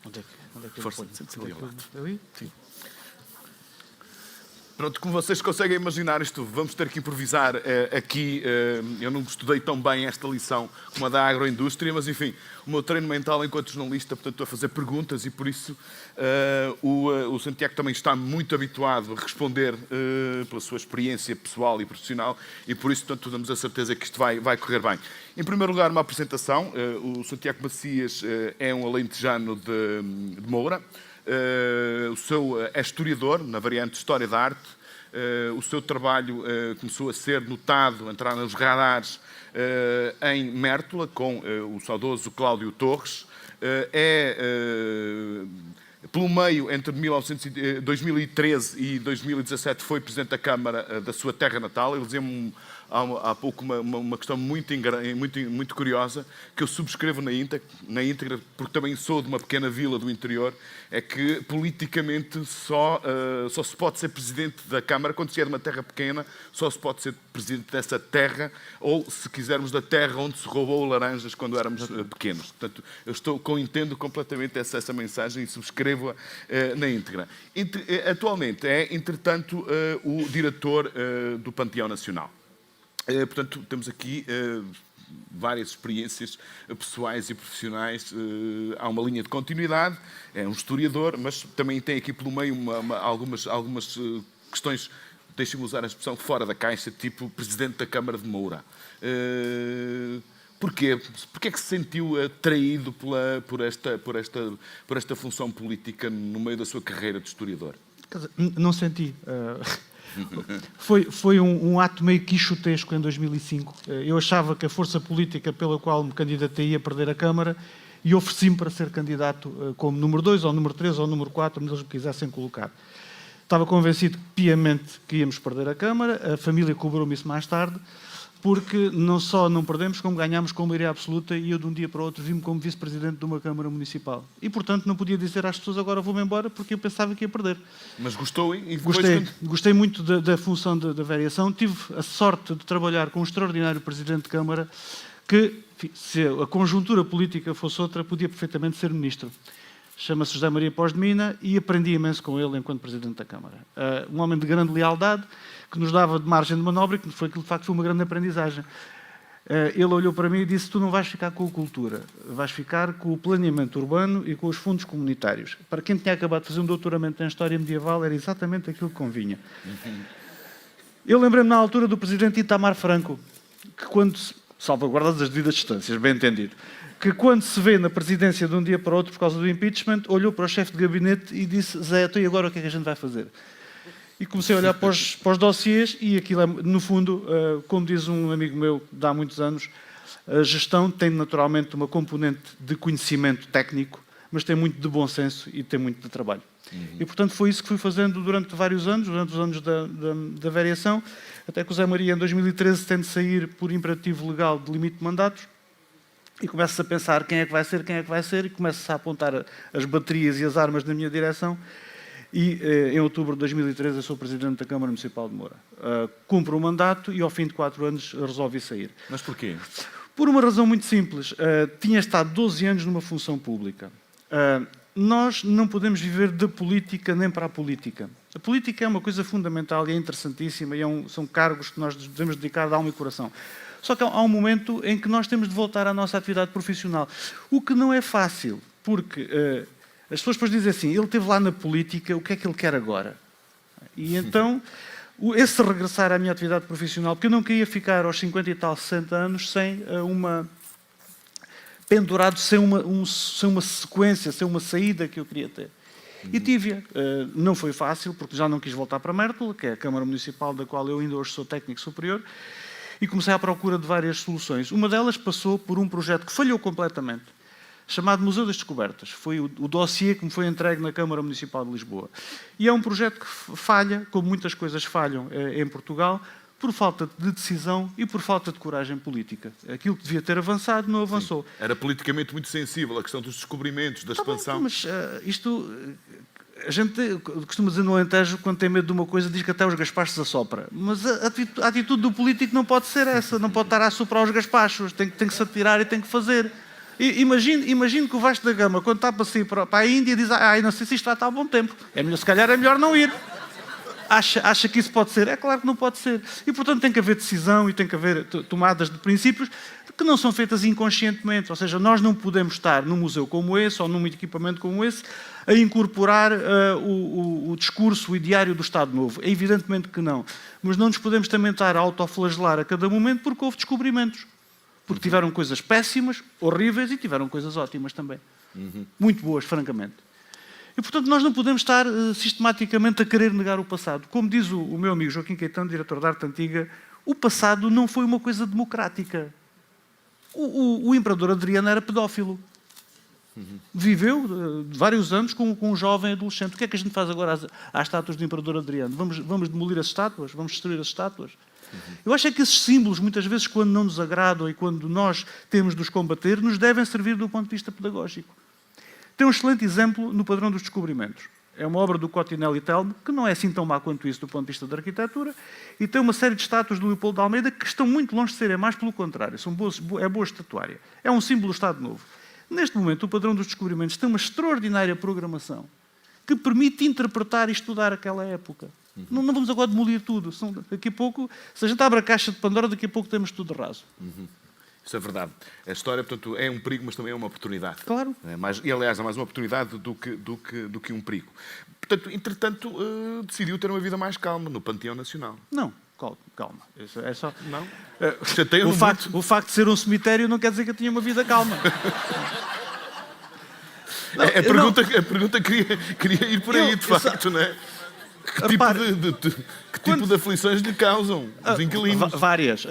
Onde é que eu Força, ponho? sente-se ali ao lado. Ali? Sim. Pronto, como vocês conseguem imaginar, isto vamos ter que improvisar aqui. Eu não estudei tão bem esta lição como a da agroindústria, mas enfim, o meu treino mental enquanto jornalista, portanto, estou a fazer perguntas e por isso o Santiago também está muito habituado a responder pela sua experiência pessoal e profissional e por isso, portanto, damos a certeza que isto vai correr bem. Em primeiro lugar, uma apresentação. O Santiago Macias é um alentejano de Moura. É historiador, na variante de História da Arte. O seu trabalho começou a ser notado, a entrar nos radares em Mértola, com o saudoso Cláudio Torres. Pelo meio, entre 2013 e 2017, foi Presidente da Câmara da sua terra natal. Ele dizia-me há pouco uma questão muito curiosa, que eu subscrevo na íntegra, porque também sou de uma pequena vila do interior, é que politicamente só se pode ser Presidente da Câmara quando se é de uma terra pequena, só se pode ser Presidente dessa terra, ou se quisermos da terra onde se roubou laranjas quando éramos pequenos. Portanto, eu entendo completamente essa mensagem e subscrevo-a na íntegra. Atualmente é, entretanto, o diretor do Panteão Nacional. Portanto, temos aqui várias experiências pessoais e profissionais. Há uma linha de continuidade, é um historiador, mas também tem aqui pelo meio algumas questões, deixem-me usar a expressão, fora da caixa, tipo Presidente da Câmara de Moura. Porquê? Porquê é que se sentiu atraído por esta função política no meio da sua carreira de historiador? Quer dizer, não senti. Foi um ato meio quixotesco em 2005. Eu achava que a força política pela qual me candidatei ia perder a Câmara e ofereci-me para ser candidato como número 2, ou número 3, ou número 4, onde eles me quisessem colocar. Estava convencido piamente que íamos perder a Câmara, a família cobrou-me isso mais tarde, porque não só não perdemos, como ganhámos com maioria absoluta e eu de um dia para o outro vi-me como vice-presidente de uma Câmara Municipal. E, portanto, não podia dizer às pessoas agora vou-me embora porque eu pensava que ia perder. Mas gostou e Gostei muito da função da variação. Tive a sorte de trabalhar com um extraordinário Presidente de Câmara que, se a conjuntura política fosse outra, podia perfeitamente ser Ministro. Chama-se José Maria Pós de Mina e aprendi imenso com ele enquanto Presidente da Câmara. Um homem de grande lealdade, que nos dava de margem de manobra e que foi aquilo de facto foi uma grande aprendizagem. Ele olhou para mim e disse: tu não vais ficar com a cultura, vais ficar com o planeamento urbano e com os fundos comunitários. Para quem tinha acabado de fazer um doutoramento em História Medieval, era exatamente aquilo que convinha. Eu lembrei-me na altura do Presidente Itamar Franco, que quando, salvaguardadas as devidas distâncias, bem entendido, que quando se vê na presidência de um dia para o outro por causa do impeachment, olhou para o chefe de gabinete e disse: Zé, então e agora o que é que a gente vai fazer? E comecei a olhar para os dossiês e aquilo, no fundo, como diz um amigo meu de há muitos anos, a gestão tem naturalmente uma componente de conhecimento técnico, mas tem muito de bom senso e tem muito de trabalho. E, portanto, foi isso que fui fazendo durante vários anos, durante os anos da variação, até que o Zé Maria, em 2013, tem de sair por imperativo legal de limite de mandatos, e começa-se a pensar quem é que vai ser, e começa-se a apontar as baterias e as armas na minha direção. E em outubro de 2013 eu sou Presidente da Câmara Municipal de Moura. Cumpro o mandato e ao fim de 4 anos resolvi sair. Mas porquê? Por uma razão muito simples. Tinha estado 12 anos numa função pública. Nós não podemos viver da política nem para a política. A política é uma coisa fundamental e é interessantíssima e são cargos que nós devemos dedicar de alma e coração. Só que há um momento em que nós temos de voltar à nossa atividade profissional. O que não é fácil, porque as pessoas depois dizem assim: ele esteve lá na política, o que é que ele quer agora? E então, esse regressar à minha atividade profissional, porque eu não queria ficar aos 50 e tal, 60 anos sem pendurado, sem uma sequência, sem uma saída que eu queria ter. E tive-a. Não foi fácil, porque já não quis voltar para Mértola, que é a Câmara Municipal da qual eu ainda hoje sou técnico superior, e comecei à procura de várias soluções. Uma delas passou por um projeto que falhou completamente, chamado Museu das Descobertas. Foi o dossiê que me foi entregue na Câmara Municipal de Lisboa. E é um projeto que falha, como muitas coisas falham em Portugal, por falta de decisão e por falta de coragem política. Aquilo que devia ter avançado não avançou. Sim. Era politicamente muito sensível a questão dos descobrimentos, da expansão. Bem, mas a gente costuma dizer no Alentejo, quando tem medo de uma coisa, diz que até os gazpachos assopra. Mas a atitude do político não pode ser essa, não pode estar a assoprar os gazpachos, tem que se atirar e tem que fazer. Imagino que o Vasco da Gama, quando está para sair para a Índia, diz: não sei se isto vai estar a bom tempo. Se calhar é melhor não ir. Acha que isso pode ser? É claro que não pode ser. E, portanto, tem que haver decisão e tem que haver tomadas de princípios que não são feitas inconscientemente. Ou seja, nós não podemos estar num museu como esse ou num equipamento como esse a incorporar o discurso, o ideário do Estado Novo. É evidentemente que não. Mas não nos podemos também estar a autoflagelar a cada momento porque houve descobrimentos. Porque tiveram coisas péssimas, horríveis, e tiveram coisas ótimas também. Muito boas, francamente. E, portanto, nós não podemos estar sistematicamente a querer negar o passado. Como diz o meu amigo Joaquim Caetano, diretor de arte antiga, o passado não foi uma coisa democrática. O imperador Adriano era pedófilo. Viveu vários anos com um jovem adolescente. O que é que a gente faz agora às estátuas do imperador Adriano? Vamos demolir as estátuas? Vamos destruir as estátuas? Eu acho que esses símbolos, muitas vezes, quando não nos agradam e quando nós temos de os combater, nos devem servir do ponto de vista pedagógico. Tem um excelente exemplo no Padrão dos Descobrimentos. É uma obra do Cottinelli Telmo, que não é assim tão má quanto isso do ponto de vista da arquitetura, e tem uma série de estátuas do Leopoldo de Almeida que estão muito longe de serem mais, pelo contrário, é boa estatuária. É um símbolo do Estado Novo. Neste momento, o Padrão dos Descobrimentos tem uma extraordinária programação que permite interpretar e estudar aquela época. Não vamos agora demolir tudo. Daqui a pouco, se a gente abre a caixa de Pandora, daqui a pouco temos tudo raso. Isso é verdade. A história, portanto, é um perigo, mas também é uma oportunidade. Claro. E, aliás, é mais uma oportunidade do que um perigo. Portanto, entretanto, decidiu ter uma vida mais calma no Panteão Nacional. Não, calma. Isso é só... Não? O facto de ser um cemitério não quer dizer que eu tinha uma vida calma. Não, a pergunta queria ir por aí, de facto, não é? Que tipo de aflições lhe causam os inquilinos? Várias.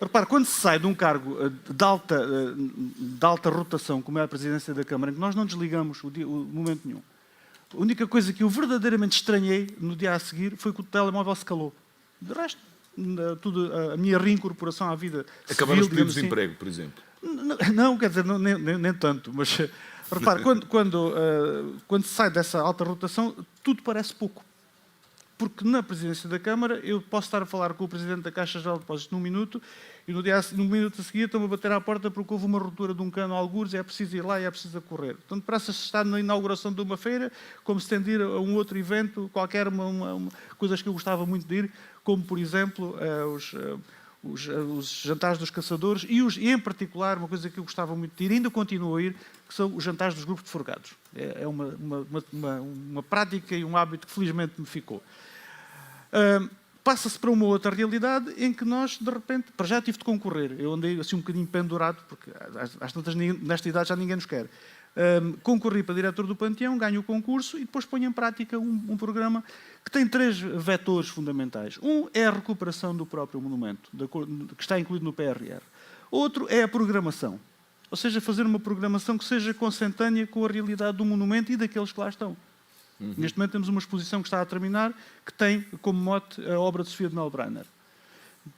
Repare, quando se sai de um cargo de alta rotação, como é a presidência da Câmara, em que nós não desligamos o momento nenhum, a única coisa que eu verdadeiramente estranhei no dia a seguir foi que o telemóvel se calou. De resto, a minha reincorporação à vida civil... Acabaram os pedidos de assim, emprego, por exemplo? Não, quer dizer, nem tanto, mas repare, quando se sai dessa alta rotação, tudo parece pouco. Porque na presidência da Câmara eu posso estar a falar com o Presidente da Caixa Geral de Depósitos num minuto e no minuto a seguir estão-me a bater à porta porque houve uma ruptura de um cano a algures e é preciso ir lá e é preciso correr. Portanto, parece estar na inauguração de uma feira, como se tem de ir a um outro evento, qualquer coisas que eu gostava muito de ir, como, por exemplo, os jantares dos caçadores e, em particular, uma coisa que eu gostava muito de ir, ainda continuo a ir, que são os jantares dos grupos de forgados. É uma prática e um hábito que felizmente me ficou. Passa-se para uma outra realidade em que nós, de repente, para já tive de concorrer. Eu andei assim um bocadinho pendurado, porque às tantas, nesta idade já ninguém nos quer. Concorri para diretor do Panteão, ganho o concurso e depois ponho em prática um programa que tem 3 vetores fundamentais. Um é a recuperação do próprio monumento, que está incluído no PRR. Outro é a programação, ou seja, fazer uma programação que seja consentânea com a realidade do monumento e daqueles que lá estão. Neste momento temos uma exposição que está a terminar, que tem como mote a obra de Sofia de Melbrenner.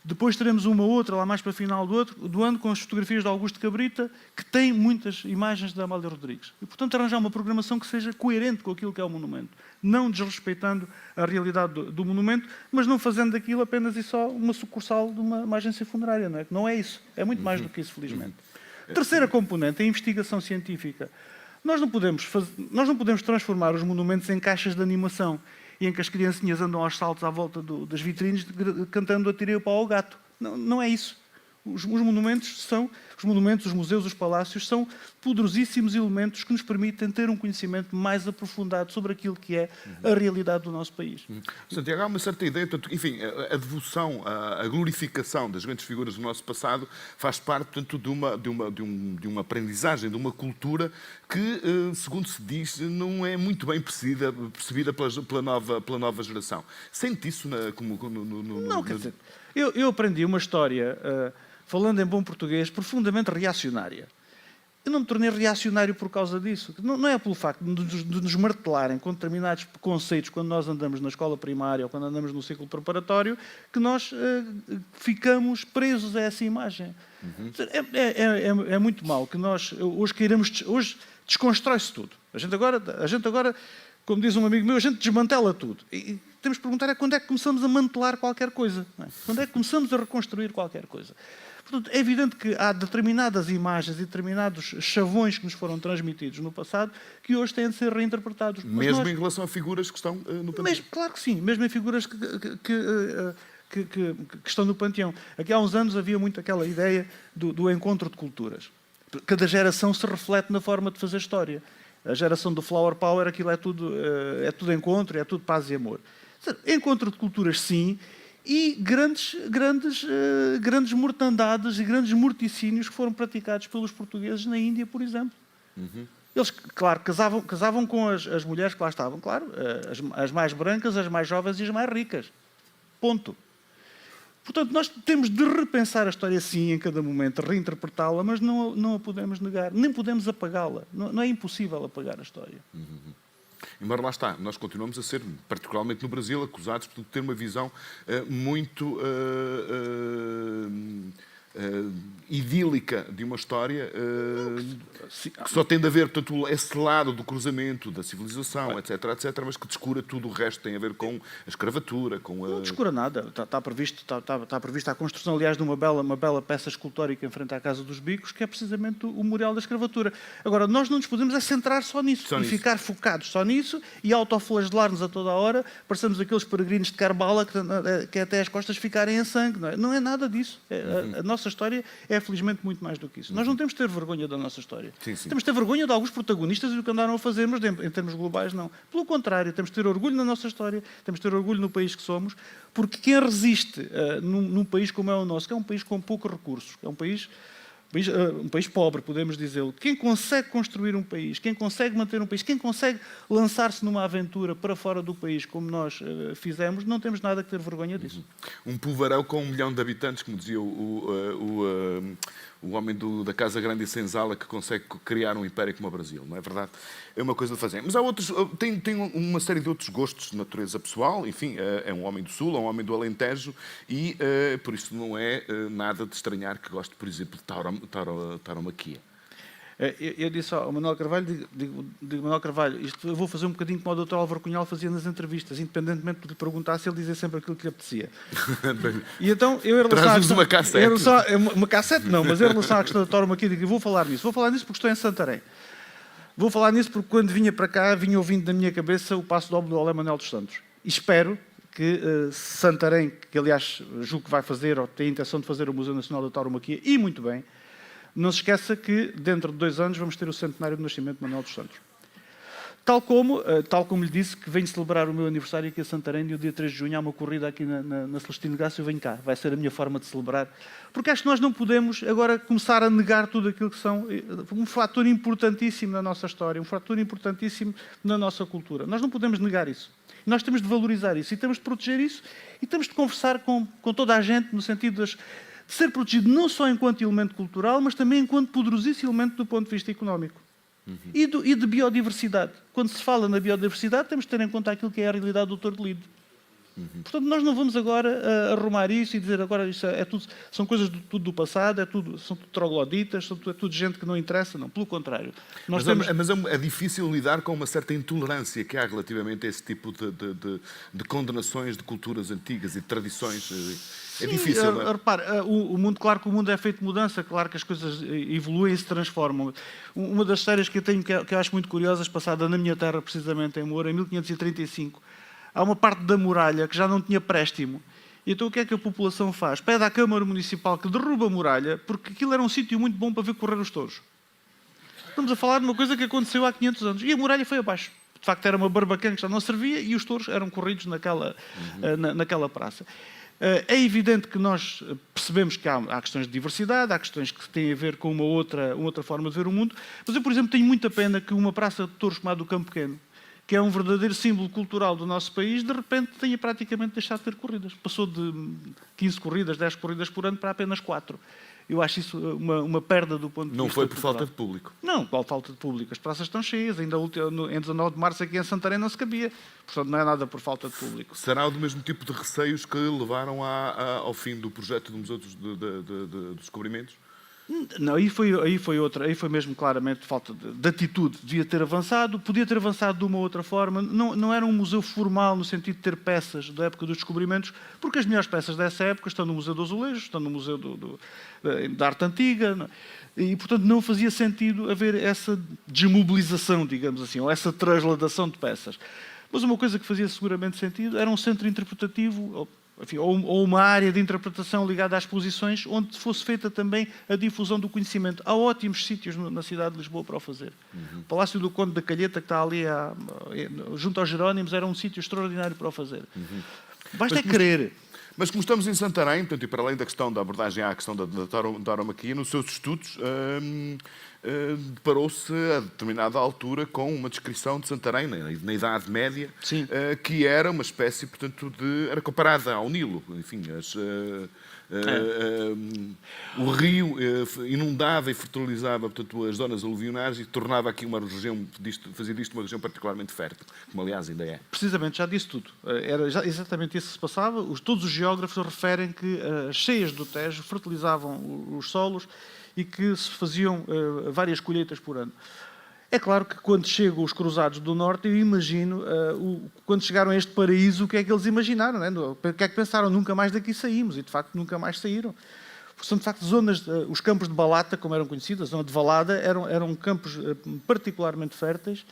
Depois teremos uma outra, lá mais para o final do ano, com as fotografias de Augusto Cabrita, que tem muitas imagens da Amália Rodrigues. E, portanto, arranjar uma programação que seja coerente com aquilo que é o monumento. Não desrespeitando a realidade do monumento, mas não fazendo daquilo apenas e só uma sucursal de uma agência funerária. Não é? Não é isso. É muito mais do que isso, felizmente. Terceira componente, a investigação científica. Nós não podemos transformar os monumentos em caixas de animação e em que as criancinhas andam aos saltos à volta das vitrines cantando "Atirei o pau ao gato". Não é isso. Os monumentos, os museus, os palácios são poderosíssimos elementos que nos permitem ter um conhecimento mais aprofundado sobre aquilo que é a realidade do nosso país. Santiago, há uma certa ideia, portanto, enfim, a devoção, a glorificação das grandes figuras do nosso passado faz parte, portanto, de uma aprendizagem, de uma cultura que, segundo se diz, não é muito bem percebida pela nova geração. Sente isso Não, quer dizer, eu aprendi uma história... falando em bom português, profundamente reacionária. Eu não me tornei reacionário por causa disso. Não é pelo facto de nos martelarem com determinados conceitos quando nós andamos na escola primária ou quando andamos no ciclo preparatório que nós ficamos presos a essa imagem. É muito mau que nós hoje queiramos... Hoje desconstrói-se tudo. A gente agora, como diz um amigo meu, a gente desmantela tudo. E temos que perguntar quando é que começamos a mantelar qualquer coisa. Não é? Quando é que começamos a reconstruir qualquer coisa? Portanto, é evidente que há determinadas imagens e determinados chavões que nos foram transmitidos no passado que hoje têm de ser reinterpretados. Mesmo em relação a figuras que estão no Panteão. Claro que sim, mesmo em figuras que estão no Panteão. Aqui há uns anos havia muito aquela ideia do encontro de culturas. Cada geração se reflete na forma de fazer história. A geração do Flower Power, aquilo é tudo encontro, é tudo paz e amor. Encontro de culturas, sim, e grandes mortandades e grandes morticínios que foram praticados pelos portugueses na Índia, por exemplo. Eles, claro, casavam com as mulheres que lá estavam, claro, as mais brancas, as mais jovens e as mais ricas. Ponto. Portanto, nós temos de repensar a história, sim, em cada momento, reinterpretá-la, mas não a podemos negar, nem podemos apagá-la. Não é impossível apagar a história. Embora lá está, nós continuamos a ser, particularmente no Brasil, acusados por ter uma visão muito idílica de uma história que só tem de haver, portanto, esse lado do cruzamento, da civilização, etc., mas que descura tudo o resto, tem a ver com a escravatura, com a... Não descura nada. Está prevista a construção, aliás, de uma bela peça escultórica em frente à Casa dos Bicos, que é precisamente o memorial da escravatura. Agora, nós não nos podemos centrar só nisso ficar focados só nisso e autoflagelar-nos a toda a hora, parecemos aqueles peregrinos de Karbala que até as costas ficarem em sangue. Não é nada disso. A nossa história é, felizmente, muito mais do que isso. Nós não temos de ter vergonha da nossa história. Sim. Temos de ter vergonha de alguns protagonistas e do que andaram a fazer, mas em termos globais, não. Pelo contrário, temos de ter orgulho na nossa história, temos de ter orgulho no país que somos, porque quem resiste num país como é o nosso, que é um país com poucos recursos, que é um país pobre, podemos dizê-lo, quem consegue construir um país, quem consegue manter um país, quem consegue lançar-se numa aventura para fora do país, como nós fizemos, não temos nada que ter vergonha disso. Um povoarão com 1 milhão de habitantes, como dizia o homem da Casa Grande e Senzala, que consegue criar um império como o Brasil, não é verdade? É uma coisa de fazer. Mas há outros, tem uma série de outros gostos de natureza pessoal, enfim, é um homem do Sul, é um homem do Alentejo, e por isso não é nada de estranhar que goste, por exemplo, de tauromaquia. Eu disse ao Manuel Carvalho, digo Manuel Carvalho, isto eu vou fazer um bocadinho como o Dr. Álvaro Cunhal fazia nas entrevistas, independentemente de lhe perguntar se ele dizia sempre aquilo que lhe apetecia. E então, traz-nos uma cassete. Uma cassete não, mas em relação à questão da tauromaquia, digo, vou falar nisso porque estou em Santarém. Vou falar nisso porque quando vinha para cá, vinha ouvindo na minha cabeça o passo doble do Olé Manuel dos Santos. E espero que Santarém, que aliás julgo que vai fazer, ou tem a intenção de fazer o Museu Nacional da Tauromaquia, e muito bem, não se esqueça que dentro de 2 anos vamos ter o centenário do nascimento de Manuel dos Santos. Tal como lhe disse que venho celebrar o meu aniversário aqui a Santarém, e o dia 3 de junho há uma corrida aqui na Celestino Gácio, eu venho cá, vai ser a minha forma de celebrar, porque acho que nós não podemos agora começar a negar tudo aquilo que são um fator importantíssimo na nossa história, um fator importantíssimo na nossa cultura. Nós não podemos negar isso. Nós temos de valorizar isso e temos de proteger isso e temos de conversar com toda a gente no sentido de ser protegido não só enquanto elemento cultural, mas também enquanto poderosíssimo elemento do ponto de vista económico. E de biodiversidade. Quando se fala na biodiversidade, temos de ter em conta aquilo que é a realidade do Tortolido. Portanto, nós não vamos agora arrumar isso e dizer agora isso são coisas tudo do passado, são tudo trogloditas, é tudo gente que não interessa, não. Pelo contrário. Mas é difícil lidar com uma certa intolerância que há relativamente a esse tipo de condenações de culturas antigas e de tradições. É difícil, não é? Repare, claro que o mundo é feito de mudança, claro que as coisas evoluem e se transformam. Uma das séries que eu tenho que eu acho muito curiosas, passada na minha terra, precisamente em Moura, em 1535, há uma parte da muralha que já não tinha préstimo. E então o que é que a população faz? Pede à Câmara Municipal que derruba a muralha, porque aquilo era um sítio muito bom para ver correr os touros. Estamos a falar de uma coisa que aconteceu há 500 anos. E a muralha foi abaixo. De facto, era uma barbacã que já não servia e os touros eram corridos naquela praça. É evidente que nós percebemos que há questões de diversidade, há questões que têm a ver com uma outra forma de ver o mundo, mas eu, por exemplo, tenho muita pena que uma praça de touros chamada do Campo Pequeno, que é um verdadeiro símbolo cultural do nosso país, de repente tenha praticamente deixado de ter corridas. Passou de 15 corridas, 10 corridas por ano para apenas 4. Eu acho isso uma perda do ponto de vista. Não foi por cultural. falta de público? Não, qual falta de público? As praças estão cheias, ainda em 19 de março aqui em Santarém não se cabia. Portanto, não é nada por falta de público. Será do mesmo tipo de receios que levaram ao fim do projeto do Museu dos Descobrimentos? Não, aí foi mesmo claramente falta de atitude. Devia ter avançado, podia ter avançado de uma ou outra forma. Não era um museu formal no sentido de ter peças da época dos descobrimentos, porque as melhores peças dessa época estão no Museu do Azulejo, estão no Museu da Arte Antiga, e, portanto, não fazia sentido haver essa desmobilização, digamos assim, ou essa transladação de peças. Mas uma coisa que fazia seguramente sentido era um centro interpretativo, enfim, ou uma área de interpretação ligada às exposições, onde fosse feita também a difusão do conhecimento. Há ótimos sítios na cidade de Lisboa para o fazer. O Palácio do Conde da Calheta, que está ali junto aos Jerónimos, era um sítio extraordinário para o fazer. Basta querer. Mas como estamos em Santarém, portanto, e para além da questão da abordagem à questão da tauromaquia, nos seus estudos deparou-se a determinada altura com uma descrição de Santarém, na Idade Média, que era uma espécie, portanto, era comparada ao Nilo. Enfim, o rio inundava e fertilizava, portanto, as zonas aluvionais e tornava aqui uma região, fazia disto uma região particularmente fértil, como aliás ainda é. Precisamente, já disse tudo. Era exatamente isso que se passava. Todos os geógrafos referem que as cheias do Tejo fertilizavam os solos e que se faziam várias colheitas por ano. É claro que quando chegam os cruzados do Norte, eu imagino, quando chegaram a este paraíso, o que é que eles imaginaram? Não é? O que é que pensaram? Nunca mais daqui saímos. E, de facto, nunca mais saíram. São, de facto, zonas, os campos de Balata, como eram conhecidos, a zona de Valada, eram campos particularmente férteis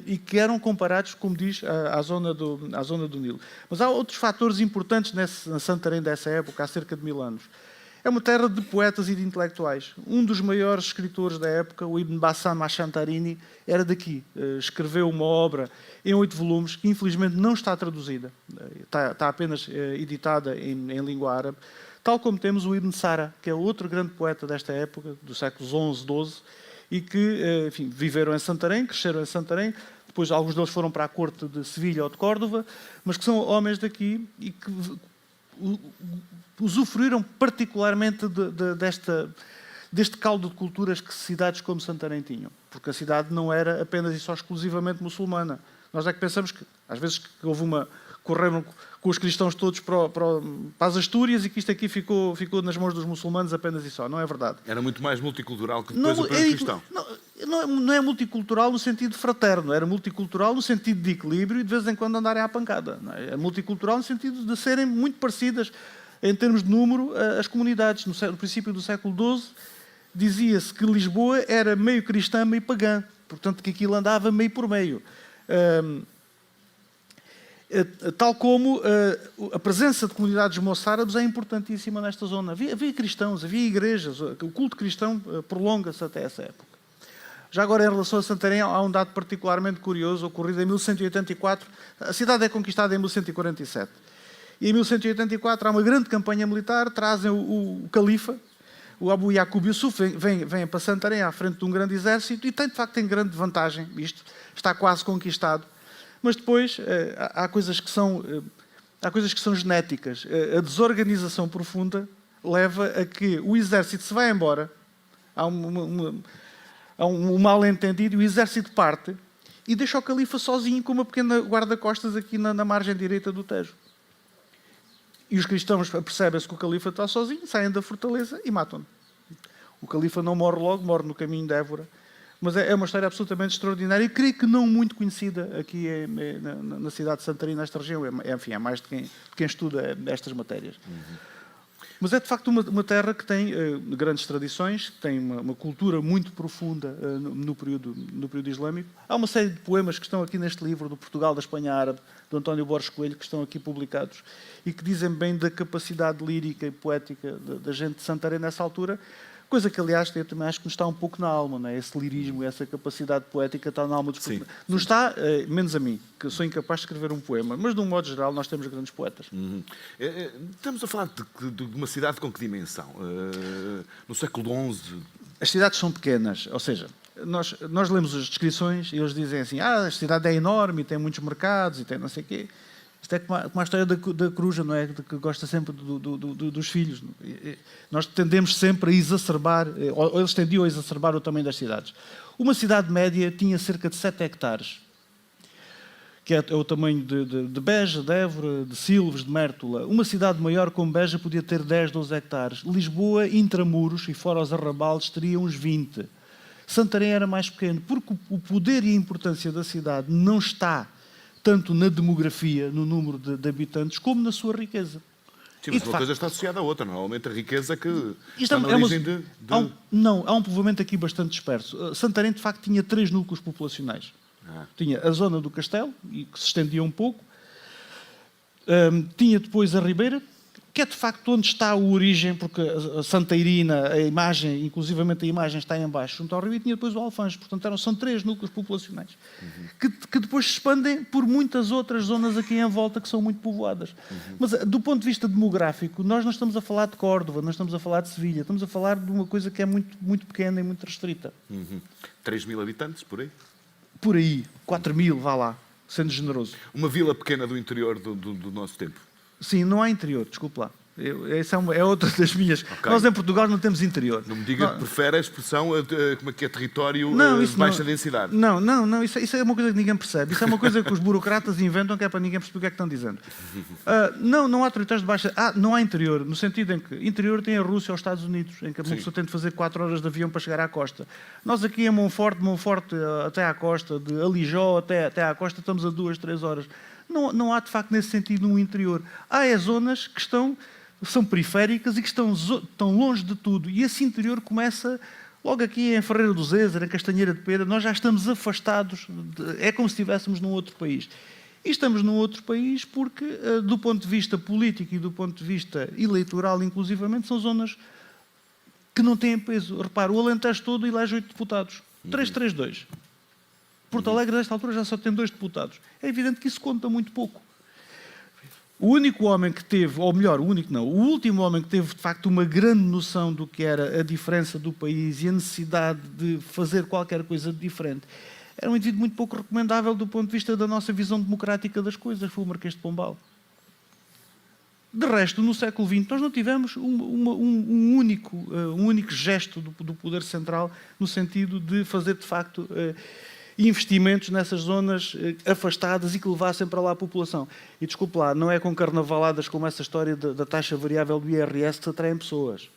e que eram comparados, como diz, à zona do Nilo. Mas há outros fatores importantes na Santarém dessa época, há cerca de 1000 anos. É uma terra de poetas e de intelectuais. Um dos maiores escritores da época, o Ibn Bassam Ashantarini, era daqui. Escreveu uma obra em 8 volumes, que infelizmente não está traduzida. Está apenas editada em língua árabe. Tal como temos o Ibn Sara, que é outro grande poeta desta época, dos séculos XI, XII, e que, enfim, viveram em Santarém, cresceram em Santarém. Depois alguns deles foram para a corte de Sevilha ou de Córdoba, mas que são homens daqui e que usufruíram particularmente deste caldo de culturas que cidades como Santarém tinham. Porque a cidade não era apenas e só exclusivamente muçulmana. Nós é que pensamos que, às vezes, que houve correram com os cristãos todos para as Astúrias e que isto aqui ficou nas mãos dos muçulmanos apenas e só. Não é verdade. Era muito mais multicultural que depois o período cristão. Não é multicultural no sentido fraterno, era multicultural no sentido de equilíbrio e de vez em quando andarem à pancada. É multicultural no sentido de serem muito parecidas em termos de número as comunidades. No princípio do século XII dizia-se que Lisboa era meio cristã, meio pagã. Portanto, que aquilo andava meio por meio. Tal como a presença de comunidades moçárabes é importantíssima nesta zona. Havia cristãos, havia igrejas, o culto cristão prolonga-se até essa época. Já agora, em relação a Santarém, há um dado particularmente curioso, ocorrido em 1184. A cidade é conquistada em 1147. E em 1184 há uma grande campanha militar, trazem o califa, o Abu Yaqub Yusuf, vem para Santarém à frente de um grande exército e de facto tem grande vantagem. Isto está quase conquistado. Mas depois há coisas que são genéticas. A desorganização profunda leva a que o exército se vai embora, há um mal-entendido, e o exército parte e deixa o califa sozinho com uma pequena guarda-costas aqui na margem direita do Tejo. E os cristãos percebem-se que o califa está sozinho, saem da fortaleza e matam-no. O califa não morre logo, morre no caminho de Évora. Mas é uma história absolutamente extraordinária e creio que não muito conhecida aqui na cidade de Santarém, nesta região. Enfim, é mais de quem estuda estas matérias. Mas é de facto uma terra que tem grandes tradições, que tem uma cultura muito profunda no período islâmico. Há uma série de poemas que estão aqui neste livro, do Portugal da Espanha Árabe, do António Borges Coelho, que estão aqui publicados e que dizem bem da capacidade lírica e poética da gente de Santarém nessa altura. Coisa que, aliás, eu também acho que nos está um pouco na alma, não é? Esse lirismo, essa capacidade poética está na alma dos portugueses. Não está, menos a mim, que sou incapaz de escrever um poema, mas, de um modo geral, nós temos grandes poetas. Estamos a falar de uma cidade com que dimensão? No século XI? As cidades são pequenas, ou seja, nós lemos as descrições e eles dizem assim, a cidade é enorme, tem muitos mercados e tem não sei o quê. Isto é como a história da coruja, não é? Que gosta sempre dos filhos. Nós tendemos sempre a exacerbar, ou eles tendiam a exacerbar o tamanho das cidades. Uma cidade média tinha cerca de 7 hectares. que é o tamanho de Beja, de Évora, de Silves, de Mértola. Uma cidade maior como Beja podia ter 10, 12 hectares. Lisboa, intramuros e fora os arrabaldes, teria uns 20. Santarém era mais pequeno, porque o poder e a importância da cidade não está tanto na demografia, no número de habitantes, como na sua riqueza. Sim, mas uma coisa está associada à outra, normalmente a riqueza que Isto está na origem de... Há um povoamento aqui bastante disperso. Santarém, de facto, tinha 3 núcleos populacionais. Tinha a zona do Castelo, que se estendia um pouco. Tinha depois a Ribeira, que é de facto onde está a origem, porque a Santeirina, a imagem, inclusivamente a imagem está em baixo, junto ao rio, e tinha depois o Alfange. Portanto, são 3 núcleos populacionais, que depois se expandem por muitas outras zonas aqui em volta que são muito povoadas. Mas, do ponto de vista demográfico, nós não estamos a falar de Córdoba, não estamos a falar de Sevilha, estamos a falar de uma coisa que é muito, muito pequena e muito restrita. 3.000 habitantes, por aí? Por aí, 4.000, vá lá, sendo generoso. Uma vila pequena do interior do nosso tempo. Sim, não há interior, desculpe lá. Essa é outra das minhas. Okay. Nós em Portugal não temos interior. Não me diga que prefere a expressão como é que é território de baixa densidade. Não, isso é uma coisa que ninguém percebe. Isso é uma coisa que os burocratas inventam, que é para ninguém perceber o que é que estão dizendo. Não há territórios de baixa... não há interior, no sentido em que interior tem a Rússia ou os Estados Unidos, em que a pessoa tem de fazer 4 horas de avião para chegar à costa. Nós aqui em Monforte até à costa, de Alijó até à costa, estamos a 2, 3 horas. Não há, de facto, nesse sentido, um interior. Há zonas que são periféricas e que estão longe de tudo. E esse interior começa logo aqui em Ferreira do Zézer, em Castanheira de Pera. Nós já estamos afastados. É como se estivéssemos num outro país. E estamos num outro país porque, do ponto de vista político e do ponto de vista eleitoral, inclusivamente, são zonas que não têm peso. Repara, o Alentejo todo elege 8 deputados. 3-3-2. Porto Alegre, nesta altura, já só tem 2 deputados. É evidente que isso conta muito pouco. O único homem que teve, ou melhor, o último homem que teve, de facto, uma grande noção do que era a diferença do país e a necessidade de fazer qualquer coisa de diferente, era um indivíduo muito pouco recomendável do ponto de vista da nossa visão democrática das coisas, foi o Marquês de Pombal. De resto, no século XX, nós não tivemos um único gesto do poder central no sentido de fazer, de facto, investimentos nessas zonas afastadas e que levassem para lá a população. E desculpe lá, não é com carnavaladas como essa história da taxa variável do IRS que se atraem pessoas.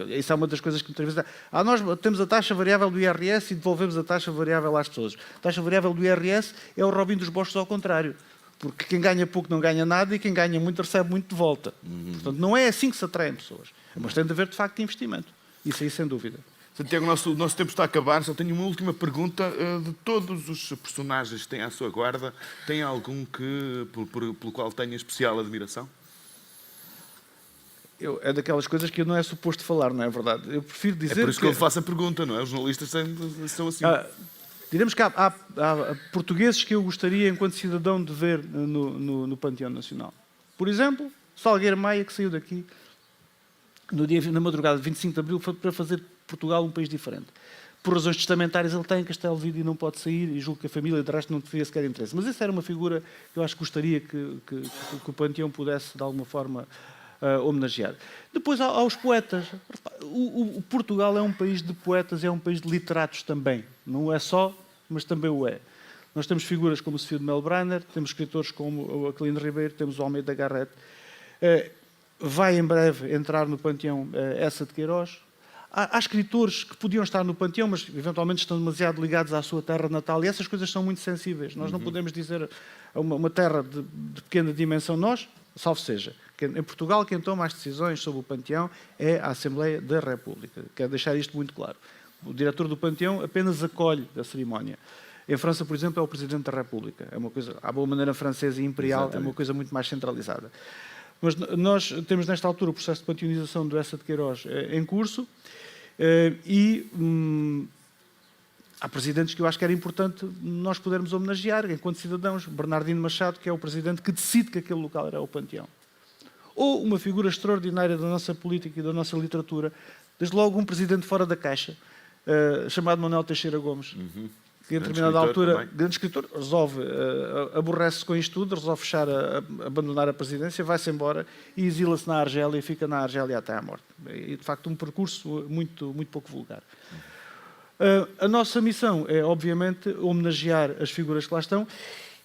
Isso é uma das coisas que muitas vezes... nós temos a taxa variável do IRS e devolvemos a taxa variável às pessoas. A taxa variável do IRS é o Robin dos Bosques ao contrário. Porque quem ganha pouco não ganha nada e quem ganha muito recebe muito de volta. Portanto, não é assim que se atraem pessoas. Mas tem de haver, de facto, investimento. Isso aí, sem dúvida. Santiago, o nosso tempo está a acabar. Só tenho uma última pergunta. De todos os personagens que têm à sua guarda, tem algum pelo qual tenha especial admiração? É daquelas coisas que não é suposto falar, não é verdade? Eu prefiro dizer É por isso que eu faço a pergunta, não é? Os jornalistas são assim. Diremos que há portugueses que eu gostaria, enquanto cidadão, de ver no Panteão Nacional. Por exemplo, Salgueiro Maia, que saiu daqui na madrugada de 25 de Abril para fazer Portugal um país diferente. Por razões testamentárias, ele está em Castelo Vide e não pode sair, e julgo que a família de resto não teria sequer interesse. Mas essa era uma figura que eu acho que gostaria que o Panteão pudesse, de alguma forma, homenagear. Depois, aos poetas. O Portugal é um país de poetas, é um país de literatos também. Não é só, mas também o é. Nós temos figuras como o Sofio de Melbrenner, temos escritores como o Aquilino Ribeiro, temos o Almeida Garrett. Vai em breve entrar no Panteão Essa de Queiroz. Há escritores que podiam estar no Panteão, mas eventualmente estão demasiado ligados à sua terra natal, e essas coisas são muito sensíveis. Nós não podemos dizer a uma terra de pequena dimensão, salvo seja, que em Portugal quem toma as decisões sobre o Panteão é a Assembleia da República. Quero deixar isto muito claro. O diretor do Panteão apenas acolhe a cerimónia. Em França, por exemplo, é o Presidente da República. É uma coisa, à boa maneira francesa e imperial, exatamente. É uma coisa muito mais centralizada. Mas nós temos, nesta altura, o processo de panteonização do Essa de Queiroz em curso e há presidentes que eu acho que era importante nós podermos homenagear, enquanto cidadãos. Bernardino Machado, que é o presidente que decide que aquele local era o Panteão. Ou uma figura extraordinária da nossa política e da nossa literatura, desde logo um presidente fora da caixa, chamado Manuel Teixeira Gomes, que, a determinada altura, grande escritor, aborrece-se com isto tudo, resolve abandonar a presidência, vai-se embora e exila-se na Argélia e fica na Argélia até à morte. E, de facto, um percurso muito, muito pouco vulgar. A nossa missão é, obviamente, homenagear as figuras que lá estão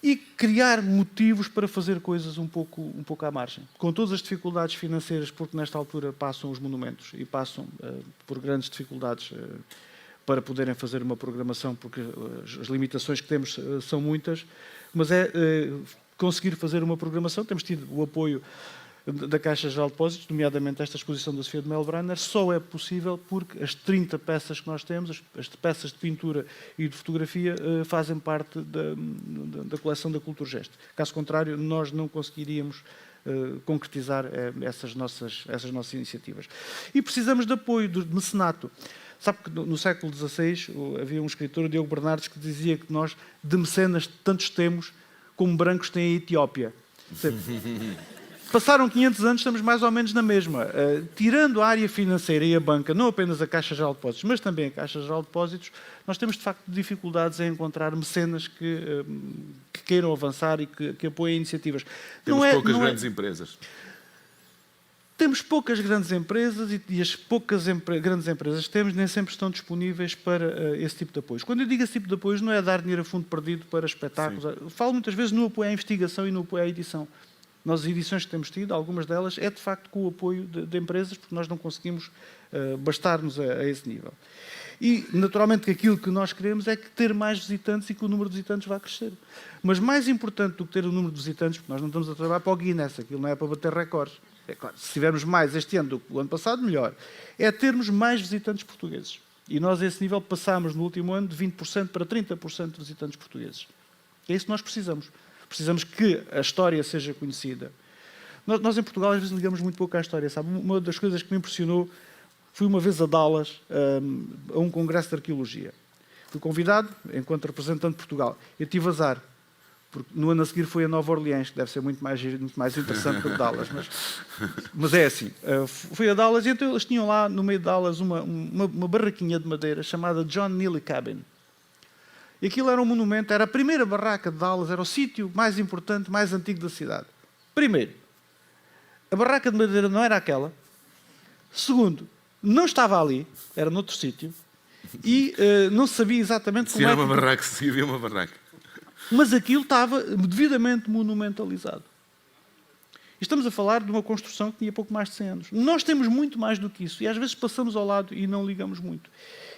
e criar motivos para fazer coisas um pouco à margem. Com todas as dificuldades financeiras, porque nesta altura passam os monumentos e passam por grandes dificuldades para poderem fazer uma programação, porque as limitações que temos são muitas, mas conseguir fazer uma programação. Temos tido o apoio da Caixa Geral de Depósitos, nomeadamente esta exposição da Sofia de Melbrenner, só é possível porque as 30 peças que nós temos, as peças de pintura e de fotografia, fazem parte da coleção da Culturgest. Caso contrário, nós não conseguiríamos concretizar essas nossas iniciativas. E precisamos de apoio, de mecenato. Sabe que no século XVI havia um escritor, Diogo Bernardes, que dizia que nós, de mecenas, tantos temos como brancos têm a Etiópia. Passaram 500 anos, estamos mais ou menos na mesma. Tirando a área financeira e a banca, não apenas a Caixa Geral de Depósitos, mas também a Caixa Geral de Depósitos, nós temos de facto dificuldades em encontrar mecenas que queiram avançar e que apoiem iniciativas. Temos poucas grandes empresas. Temos poucas grandes empresas e as poucas grandes empresas que temos nem sempre estão disponíveis para esse tipo de apoios. Quando eu digo esse tipo de apoios, não é dar dinheiro a fundo perdido para espetáculos. Sim. Falo muitas vezes no apoio à investigação e no apoio à edição. Nós, as edições que temos tido, algumas delas, é de facto com o apoio de empresas, porque nós não conseguimos bastar-nos a esse nível. E, naturalmente, que aquilo que nós queremos é que ter mais visitantes e que o número de visitantes vá crescer. Mas mais importante do que ter o número de visitantes, porque nós não estamos a trabalhar para o Guinness, aquilo não é para bater recordes. É claro, se tivermos mais este ano do que o ano passado, melhor. É termos mais visitantes portugueses. E nós, a esse nível, passámos no último ano de 20% para 30% de visitantes portugueses. É isso que nós precisamos. Precisamos que a história seja conhecida. Nós em Portugal, às vezes, ligamos muito pouco à história. Sabe? Uma das coisas que me impressionou, fui uma vez a Dallas, a um congresso de arqueologia. Fui convidado, enquanto representante de Portugal. Eu tive azar, porque no ano a seguir foi a Nova Orleans, que deve ser muito mais interessante do que Dallas. Mas é assim. Fui a Dallas e então eles tinham lá, no meio de Dallas, uma barraquinha de madeira chamada John Neely Cabin. E aquilo era um monumento, era a primeira barraca de Dallas, era o sítio mais importante, mais antigo da cidade. Primeiro, a barraca de madeira não era aquela. Segundo, não estava ali, era noutro sítio. E não se sabia exatamente como era uma barraca, se havia uma barraca. Mas aquilo estava devidamente monumentalizado. Estamos a falar de uma construção que tinha pouco mais de 100 anos. Nós temos muito mais do que isso e às vezes passamos ao lado e não ligamos muito.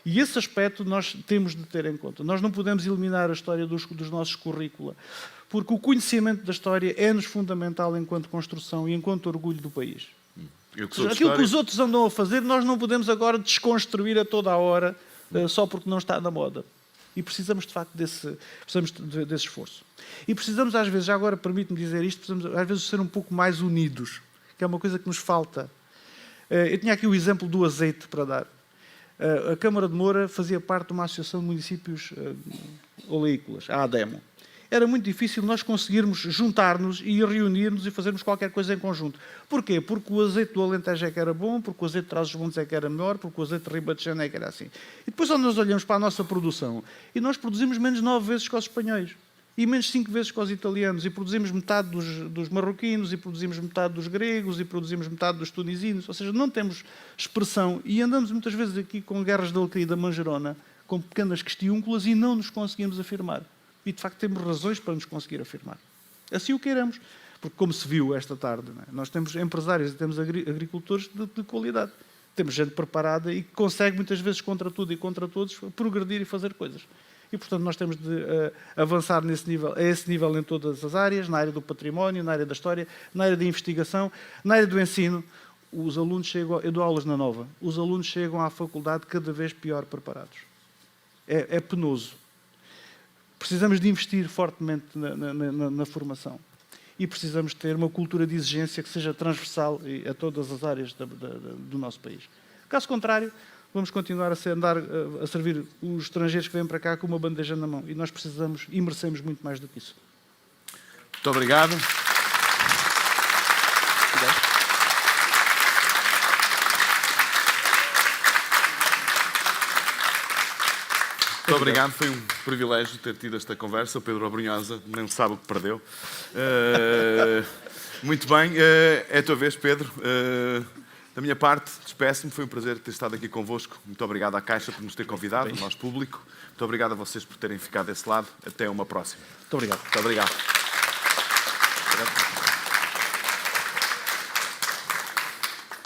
E esse aspecto nós temos de ter em conta. Nós não podemos eliminar a história dos nossos currícula, porque o conhecimento da história é-nos fundamental enquanto construção e enquanto orgulho do país. Aquilo que os outros andam a fazer, nós não podemos agora desconstruir a toda a hora só porque não está na moda. E precisamos, de facto, desse esforço. E precisamos, às vezes, já agora permite-me dizer isto, precisamos, às vezes, ser um pouco mais unidos, que é uma coisa que nos falta. Eu tinha aqui o exemplo do azeite para dar. A Câmara de Moura fazia parte de uma associação de municípios oleícolas, a ADEMO. Era muito difícil nós conseguirmos juntar-nos e reunir-nos e fazermos qualquer coisa em conjunto. Porquê? Porque o azeite do Alentejo é que era bom, porque o azeite de Trás-os-Montes é que era melhor, porque o azeite de Ribatejo é que era assim. E depois nós olhamos para a nossa produção e nós produzimos menos 9 vezes que os espanhóis e menos 5 vezes que os italianos e produzimos metade dos marroquinos e produzimos metade dos gregos e produzimos metade dos tunisinos. Ou seja, não temos expressão e andamos muitas vezes aqui com guerras de alecrim da manjerona, com pequenas questiúnculas e não nos conseguimos afirmar. E, de facto, temos razões para nos conseguir afirmar. Assim o queiramos. Porque, como se viu esta tarde, não é? Nós temos empresários e temos agricultores de qualidade. Temos gente preparada e que consegue, muitas vezes, contra tudo e contra todos, progredir e fazer coisas. E, portanto, nós temos de avançar a esse nível em todas as áreas, na área do património, na área da história, na área da investigação, na área do ensino. Os alunos chegam... Eu dou aulas na Nova. Os alunos chegam à faculdade cada vez pior preparados. É penoso. Precisamos de investir fortemente na formação e precisamos ter uma cultura de exigência que seja transversal a todas as áreas do nosso país. Caso contrário, vamos continuar a servir os estrangeiros que vêm para cá com uma bandeja na mão e nós precisamos e merecemos muito mais do que isso. Muito obrigado. Muito obrigado, foi um privilégio ter tido esta conversa. O Pedro Abrunhosa nem sabe o que perdeu. Muito bem, é a tua vez, Pedro. Da minha parte, despeço-me. Foi um prazer ter estado aqui convosco. Muito obrigado à Caixa por nos ter convidado, ao nosso público. Muito obrigado a vocês por terem ficado desse lado. Até uma próxima. Muito obrigado. Muito obrigado.